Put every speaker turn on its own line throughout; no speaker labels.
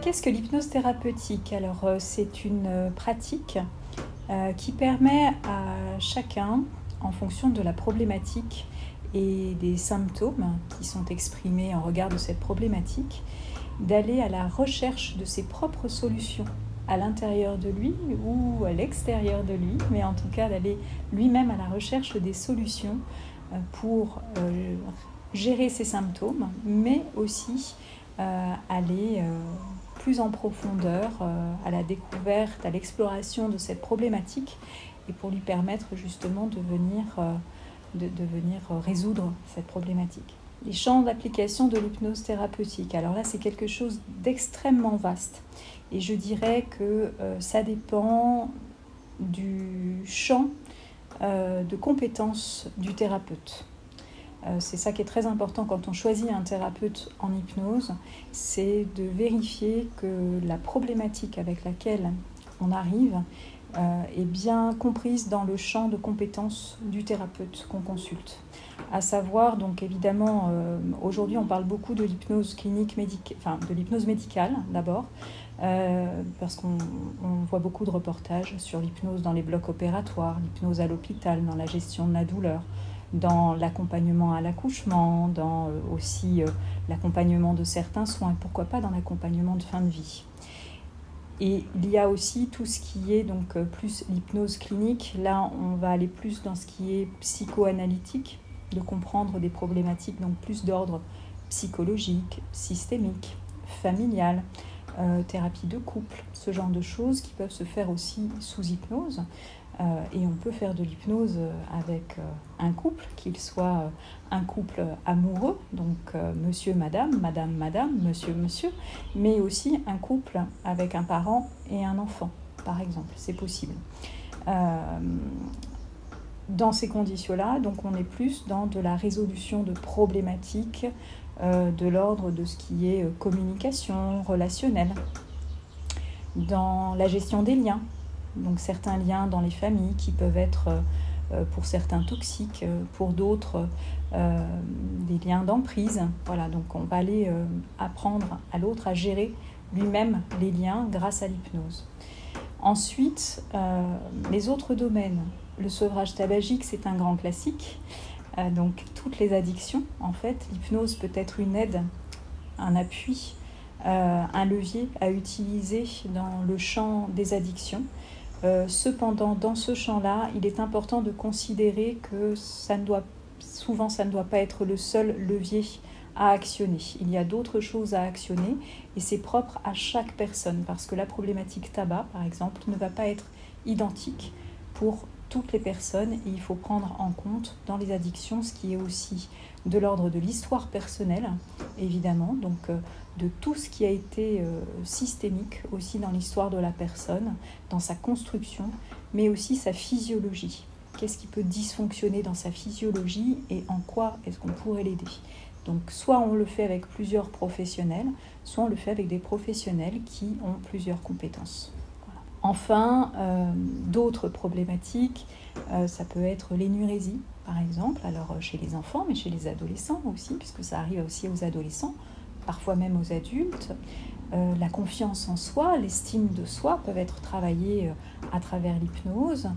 Qu'est-ce que l'hypnose thérapeutique? Alors, c'est une pratique qui permet à chacun, en fonction de la problématique et des symptômes qui sont exprimés en regard de cette problématique, d'aller à la recherche de ses propres solutions à l'intérieur de lui ou à l'extérieur de lui, mais en tout cas d'aller lui-même à la recherche des solutions pour gérer ses symptômes, mais aussi aller plus en profondeur à la découverte, à l'exploration de cette problématique et pour lui permettre justement de venir résoudre cette problématique. Les champs d'application de l'hypnose thérapeutique, alors là c'est quelque chose d'extrêmement vaste et je dirais que ça dépend du champ de compétences du thérapeute. C'est ça qui est très important quand on choisit un thérapeute en hypnose, c'est de vérifier que la problématique avec laquelle on arrive est bien comprise dans le champ de compétences du thérapeute qu'on consulte. À savoir, donc évidemment, aujourd'hui on parle beaucoup de l'hypnose clinique de l'hypnose médicale d'abord, parce qu'on voit beaucoup de reportages sur l'hypnose dans les blocs opératoires, l'hypnose à l'hôpital, dans la gestion de la douleur, dans l'accompagnement à l'accouchement, dans aussi l'accompagnement de certains soins, pourquoi pas dans l'accompagnement de fin de vie. Et il y a aussi tout ce qui est donc plus l'hypnose clinique. Là, on va aller plus dans ce qui est psychoanalytique, de comprendre des problématiques donc plus d'ordre psychologique, systémique, familial, thérapie de couple, ce genre de choses qui peuvent se faire aussi sous hypnose. Et on peut faire de l'hypnose avec un couple, qu'il soit un couple amoureux, donc monsieur, madame, madame, madame, monsieur, monsieur, mais aussi un couple avec un parent et un enfant, par exemple, c'est possible. Dans ces conditions-là, donc on est plus dans de la résolution de problématiques de l'ordre de ce qui est communication relationnelle, dans la gestion des liens. Donc certains liens dans les familles qui peuvent être pour certains toxiques, pour d'autres des liens d'emprise. Voilà, donc on va aller apprendre à l'autre à gérer lui-même les liens grâce à l'hypnose. Ensuite, les autres domaines. Le sevrage tabagique, c'est un grand classique. Donc toutes les addictions, en fait, l'hypnose peut être une aide, un appui, un levier à utiliser dans le champ des addictions. Cependant, dans ce champ-là, il est important de considérer que souvent ça ne doit pas être le seul levier à actionner. Il y a d'autres choses à actionner et c'est propre à chaque personne parce que la problématique tabac, par exemple, ne va pas être identique pour toutes les personnes et il faut prendre en compte dans les addictions ce qui est aussi de l'ordre de l'histoire personnelle, évidemment, donc de tout ce qui a été systémique aussi dans l'histoire de la personne, dans sa construction, mais aussi sa physiologie. Qu'est-ce qui peut dysfonctionner dans sa physiologie et en quoi est-ce qu'on pourrait l'aider? Donc soit on le fait avec plusieurs professionnels, soit on le fait avec des professionnels qui ont plusieurs compétences. Voilà. Enfin, d'autres problématiques, ça peut être l'énurésie, par exemple, alors chez les enfants, mais chez les adolescents aussi, puisque ça arrive aussi aux adolescents, parfois même aux adultes. La confiance en soi, l'estime de soi peuvent être travaillées à travers l'hypnose.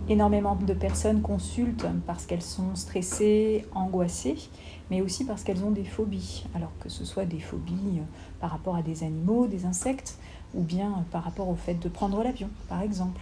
Énormément de personnes consultent parce qu'elles sont stressées, angoissées, mais aussi parce qu'elles ont des phobies. Alors que ce soit des phobies par rapport à des animaux, des insectes, ou bien par rapport au fait de prendre l'avion. Par exemple,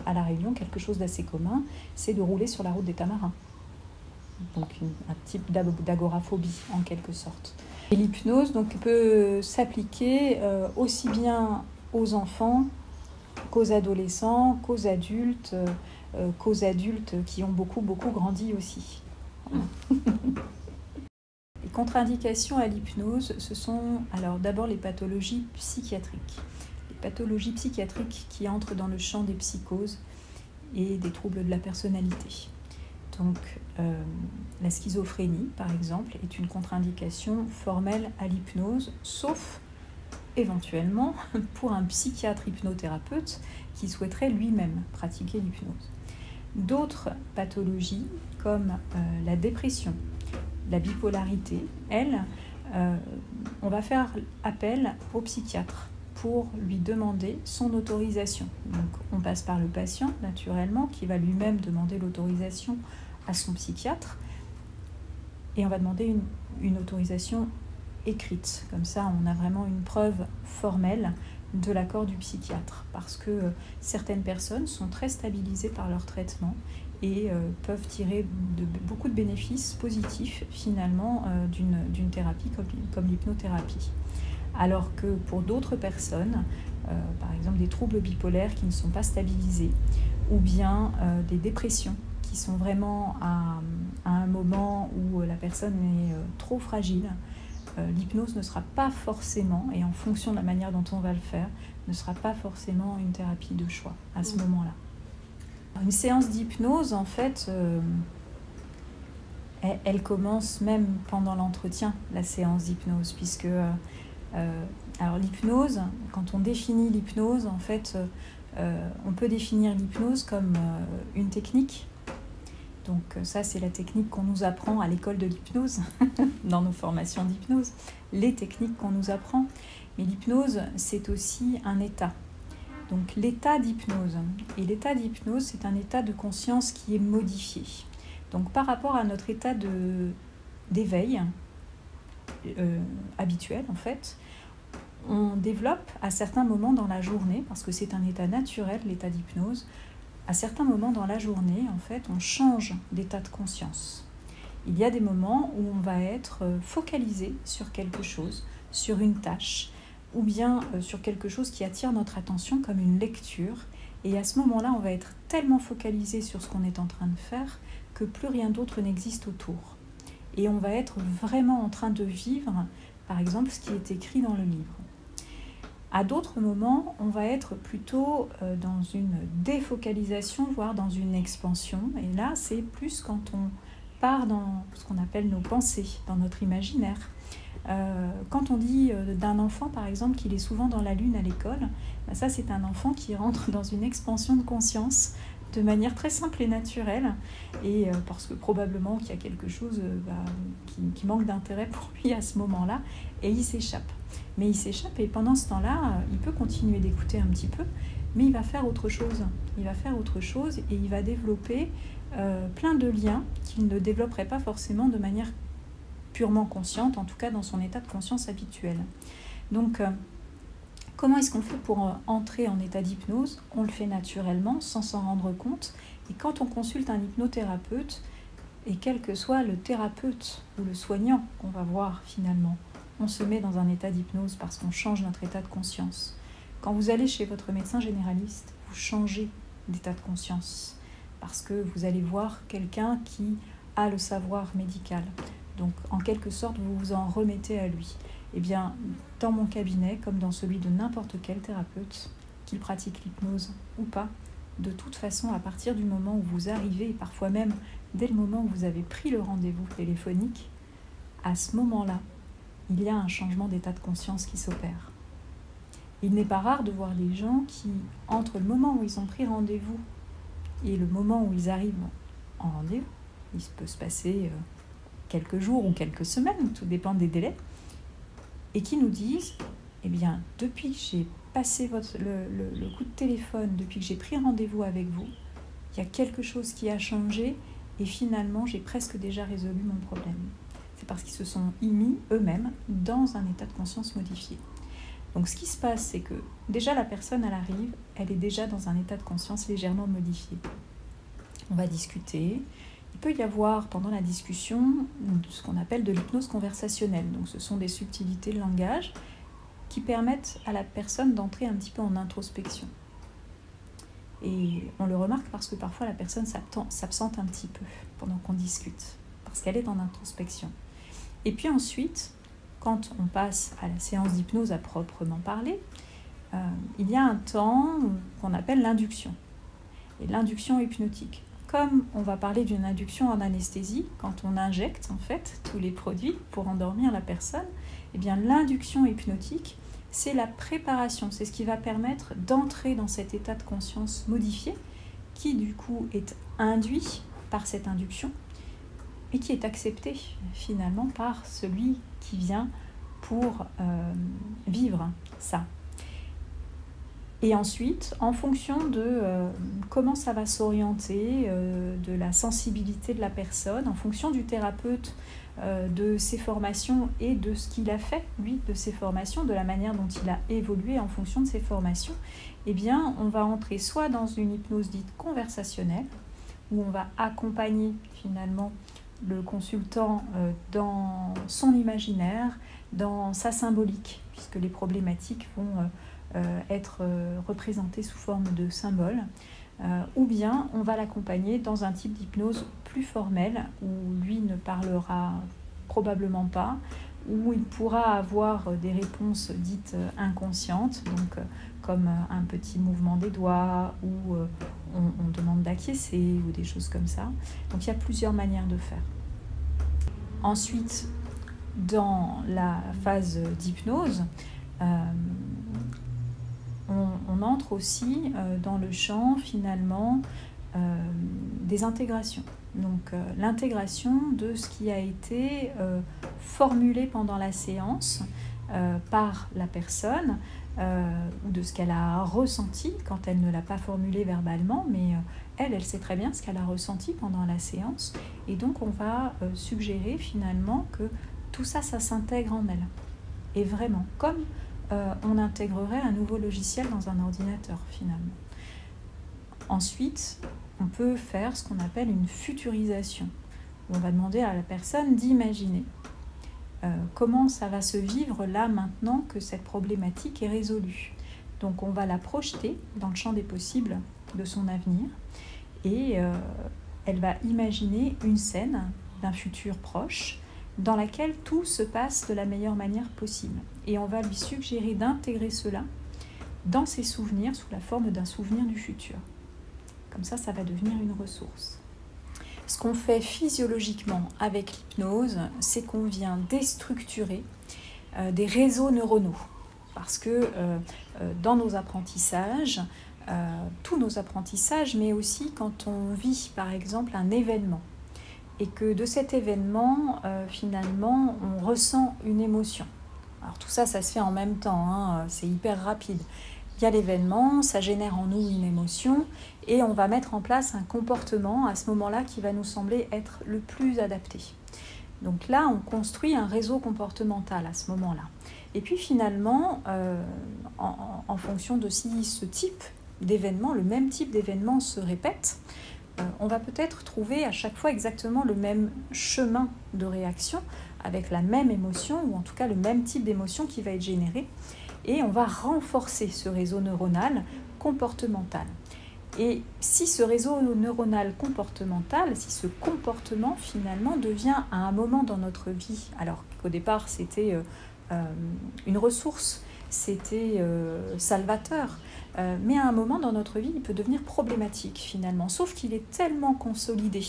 à La Réunion, quelque chose d'assez commun, c'est de rouler sur la route des Tamarins. Donc un type d'agoraphobie en quelque sorte. Et l'hypnose donc, peut s'appliquer aussi bien aux enfants qu'aux adolescents, qu'aux adultes qui ont beaucoup grandi aussi. Les contre-indications à l'hypnose, ce sont alors d'abord les pathologies psychiatriques. Les pathologies psychiatriques qui entrent dans le champ des psychoses et des troubles de la personnalité. Donc, la schizophrénie, par exemple, est une contre-indication formelle à l'hypnose, sauf éventuellement pour un psychiatre hypnothérapeute qui souhaiterait lui-même pratiquer l'hypnose. D'autres pathologies, comme la dépression, la bipolarité, elles, on va faire appel au psychiatre pour lui demander son autorisation. Donc on passe par le patient, naturellement, qui va lui-même demander l'autorisation à son psychiatre, et on va demander une autorisation écrite. Comme ça, on a vraiment une preuve formelle de l'accord du psychiatre, parce que certaines personnes sont très stabilisées par leur traitement et peuvent tirer beaucoup de bénéfices positifs finalement d'une thérapie comme l'hypnothérapie. Alors que pour d'autres personnes, par exemple des troubles bipolaires qui ne sont pas stabilisés, ou bien des dépressions qui sont vraiment à un moment où la personne est trop fragile, l'hypnose ne sera pas forcément, et en fonction de la manière dont on va le faire, ne sera pas forcément une thérapie de choix à ce moment-là. Une séance d'hypnose, en fait, elle commence même pendant l'entretien, la séance d'hypnose, puisque alors l'hypnose, quand on définit l'hypnose, en fait, on peut définir l'hypnose comme une technique. Donc ça, c'est la technique qu'on nous apprend à l'école de l'hypnose, dans nos formations d'hypnose, les techniques qu'on nous apprend. Mais l'hypnose, c'est aussi un état. Donc l'état d'hypnose. Et l'état d'hypnose, c'est un état de conscience qui est modifié. Donc par rapport à notre état d'éveil habituel, en fait, on développe à certains moments dans la journée, parce que c'est un état naturel, l'état d'hypnose, à certains moments dans la journée, en fait, on change d'état de conscience. Il y a des moments où on va être focalisé sur quelque chose, sur une tâche, ou bien sur quelque chose qui attire notre attention comme une lecture. Et à ce moment-là, on va être tellement focalisé sur ce qu'on est en train de faire que plus rien d'autre n'existe autour. Et on va être vraiment en train de vivre, par exemple, ce qui est écrit dans le livre. À d'autres moments, on va être plutôt dans une défocalisation, voire dans une expansion. Et là, c'est plus quand on part dans ce qu'on appelle nos pensées, dans notre imaginaire. Quand on dit d'un enfant, par exemple, qu'il est souvent dans la lune à l'école, ça, c'est un enfant qui rentre dans une expansion de conscience de manière très simple et naturelle, et parce que probablement qu'il y a quelque chose qui manque d'intérêt pour lui à ce moment-là, et il s'échappe. Mais il s'échappe, et pendant ce temps-là, il peut continuer d'écouter un petit peu, mais il va faire autre chose. Il va faire autre chose, et il va développer plein de liens qu'il ne développerait pas forcément de manière purement consciente, en tout cas dans son état de conscience habituel. Donc, comment est-ce qu'on fait pour entrer en état d'hypnose ? On le fait naturellement, sans s'en rendre compte. Et quand on consulte un hypnothérapeute, et quel que soit le thérapeute ou le soignant qu'on va voir finalement, on se met dans un état d'hypnose parce qu'on change notre état de conscience. Quand vous allez chez votre médecin généraliste, vous changez d'état de conscience parce que vous allez voir quelqu'un qui a le savoir médical. Donc, en quelque sorte, vous vous en remettez à lui. Eh bien, dans mon cabinet, comme dans celui de n'importe quel thérapeute, qu'il pratique l'hypnose ou pas, de toute façon, à partir du moment où vous arrivez, et parfois même dès le moment où vous avez pris le rendez-vous téléphonique, à ce moment-là, il y a un changement d'état de conscience qui s'opère. Il n'est pas rare de voir des gens qui, entre le moment où ils ont pris rendez-vous et le moment où ils arrivent en rendez-vous, il peut se passer quelques jours ou quelques semaines, tout dépend des délais, et qui nous disent, eh bien, depuis que j'ai passé le coup de téléphone, depuis que j'ai pris rendez-vous avec vous, il y a quelque chose qui a changé et finalement, j'ai presque déjà résolu mon problème. C'est parce qu'ils se sont mis eux-mêmes dans un état de conscience modifié. Donc, ce qui se passe, c'est que déjà, la personne, elle arrive, elle est déjà dans un état de conscience légèrement modifié. On va discuter. Il peut y avoir, pendant la discussion, ce qu'on appelle de l'hypnose conversationnelle. Donc, ce sont des subtilités de langage qui permettent à la personne d'entrer un petit peu en introspection. Et on le remarque parce que parfois, la personne s'absente un petit peu pendant qu'on discute, parce qu'elle est en introspection. Et puis ensuite, quand on passe à la séance d'hypnose à proprement parler, il y a un temps qu'on appelle l'induction. Et l'induction hypnotique. Comme on va parler d'une induction en anesthésie, quand on injecte en fait tous les produits pour endormir la personne, eh bien l'induction hypnotique, c'est la préparation, c'est ce qui va permettre d'entrer dans cet état de conscience modifié, qui du coup est induit par cette induction, et qui est accepté finalement par celui qui vient pour vivre ça. Et ensuite, en fonction de comment ça va s'orienter, de la sensibilité de la personne, en fonction du thérapeute, de ses formations et de ce qu'il a fait, lui, de ses formations, de la manière dont il a évolué en fonction de ses formations, eh bien, on va entrer soit dans une hypnose dite conversationnelle, où on va accompagner finalement le consultant dans son imaginaire, dans sa symbolique, puisque les problématiques vont être représentées sous forme de symboles, ou bien on va l'accompagner dans un type d'hypnose plus formelle, où lui ne parlera probablement pas, où il pourra avoir des réponses dites inconscientes, donc comme un petit mouvement des doigts, ou on demande d'acquiescer, ou des choses comme ça. Donc il y a plusieurs manières de faire. Ensuite, dans la phase d'hypnose, on entre aussi dans le champ finalement des intégrations. Donc l'intégration de ce qui a été formulé pendant la séance par la personne, ou de ce qu'elle a ressenti quand elle ne l'a pas formulé verbalement, mais elle sait très bien ce qu'elle a ressenti pendant la séance, et donc on va suggérer finalement que tout ça, ça s'intègre en elle. Et vraiment, comme on intégrerait un nouveau logiciel dans un ordinateur finalement. Ensuite, on peut faire ce qu'on appelle une futurisation. On va demander à la personne d'imaginer comment ça va se vivre là maintenant que cette problématique est résolue. Donc on va la projeter dans le champ des possibles de son avenir, et elle va imaginer une scène d'un futur proche dans laquelle tout se passe de la meilleure manière possible. Et on va lui suggérer d'intégrer cela dans ses souvenirs sous la forme d'un souvenir du futur. Comme ça va devenir une ressource. Ce qu'on fait physiologiquement avec l'hypnose, c'est qu'on vient déstructurer des réseaux neuronaux. Parce que dans nos apprentissages, tous nos apprentissages, mais aussi quand on vit par exemple un événement, et que de cet événement, finalement, on ressent une émotion. Alors tout ça, ça se fait en même temps, hein, c'est hyper rapide. Il y a l'événement, ça génère en nous une émotion, et on va mettre en place un comportement à ce moment-là qui va nous sembler être le plus adapté. Donc là, on construit un réseau comportemental à ce moment-là. Et puis finalement, en fonction de si ce type d'événement, le même type d'événement se répète, on va peut-être trouver à chaque fois exactement le même chemin de réaction, avec la même émotion, ou en tout cas le même type d'émotion qui va être généré, et on va renforcer ce réseau neuronal comportemental. Et si ce réseau neuronal comportemental, si ce comportement finalement devient à un moment dans notre vie, alors qu'au départ c'était une ressource, c'était salvateur, mais à un moment dans notre vie, il peut devenir problématique finalement, sauf qu'il est tellement consolidé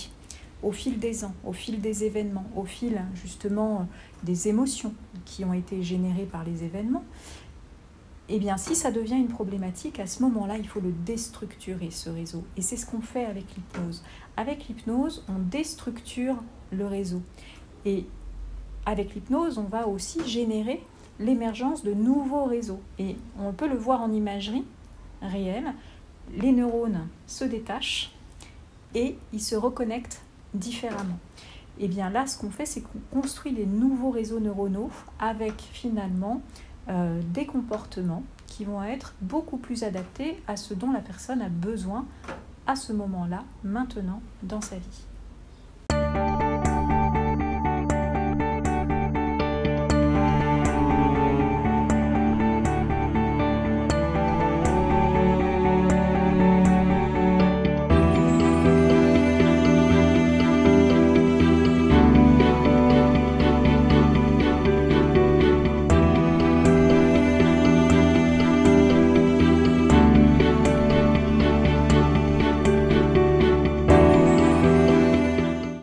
au fil des ans, au fil des événements, au fil justement des émotions qui ont été générées par les événements. Eh bien, si ça devient une problématique, à ce moment-là, il faut le déstructurer, ce réseau. Et c'est ce qu'on fait avec l'hypnose. Avec l'hypnose, on déstructure le réseau. Et avec l'hypnose, on va aussi générer l'émergence de nouveaux réseaux. Et on peut le voir en imagerie réelle, les neurones se détachent et ils se reconnectent différemment. Et bien là, ce qu'on fait, c'est qu'on construit des nouveaux réseaux neuronaux avec finalement des comportements qui vont être beaucoup plus adaptés à ce dont la personne a besoin à ce moment-là, maintenant, dans sa vie.